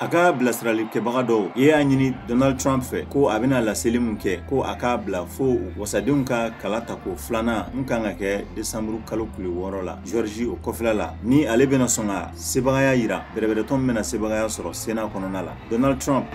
aka bilasirali kɛbaga dɔw ye a ɲini Donald Trump fɛ ko a bɛna laseli mun kɛ ko a k'a bila fo wasadenw ka kala tako filanan mun kan ka kɛ Desanburu kalo tile 6 la Georgie o kɔfɛla la ni ale bɛna sɔn ka sebagaya yira bɛrɛbɛrɛtɔn bɛna sebagaya sɔrɔ Sénat kɔnɔna la. Donald Trump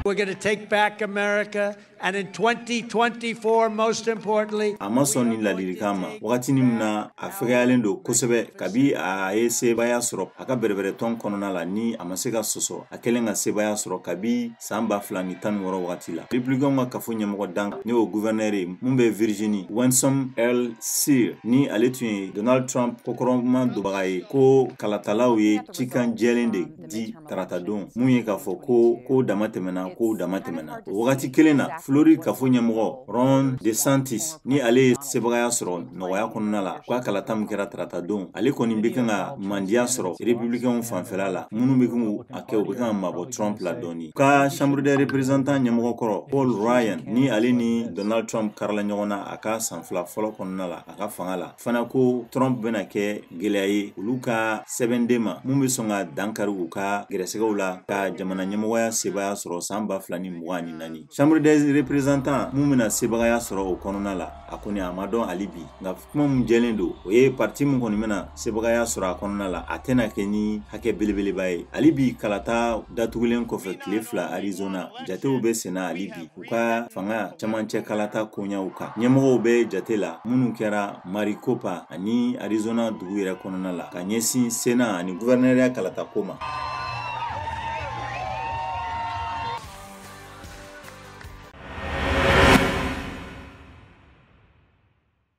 We're going to take back America, and in 2024, most importantly, a ma sɔn ni ladilikan ma wagati min na a fɛgɛyalen don kosɛbɛ kabi a ye sebaya sɔrɔ a ka bɛrɛbɛrɛtɔn kɔnɔna la ni a ma se ka sɔsɔ a kɛlen ka sebaya sɔrɔ kabi san 2016 wagati la. Républicains ka kafo ɲɛmɔgɔ dan ni o gouverneur ye mun bɛ Virginie Wensom L. Sear ni ale tun ye Donald Trump kɔkɔrɔma dobaga ye ko kalatalaw ye cikan jɛlen de di taratadon mun ye k'a fɔ ko dama tɛmɛna ko dama tɛmɛna. O wagati kelen na Floride kafo ɲɛmɔgɔ Ron DeSantis ni ale ye sebagaya sɔrɔ nɔgɔya kɔnɔna la k'a kalata min kɛra taratadon ale kɔni bɛ kan ka mandiya sɔrɔ Républicains fanfɛla la minnu bɛ kan ka kɛ u bɛ kan ka mabɔ Trump la dɔɔni. Ka Chambre des représentants ɲɛmɔgɔ kɔrɔ Paul Ryan ni ale ni Donald Trump karala ɲɔgɔn na a ka san fila fɔlɔ kɔnɔna la a ka fanga la fana ko Trump bɛna kɛ gɛlɛya ye olu ka sɛbɛnden ma mun bɛ sɔn ka dankari u ka gɛrɛsɛgɛw la ka jamana ɲɛmɔgɔya sebaya sɔrɔ san 2024. Chambre des représentants mun bɛna sebagaya sɔrɔ o kɔnɔna la a kɔni a ma dɔn hali bi nka kuma mun jɛlen don o ye parti mun kɔni bɛna sebagaya sɔrɔ a kɔnɔna la a tɛna kɛ ni hakɛ belebeleba ye. Hali bi kalata datugulen kɔfɛ tile 2 Arizona jatew bɛ senna hali bi u ka fanga camancɛ kalata koɲaw kan. Ɲɛmɔgɔw bɛ jate la minnu kɛra Maricopa ani Arizona dugu yɛrɛ kɔnɔna la ka ɲɛsin Sénat ani gouverneuriya kalata ko ma.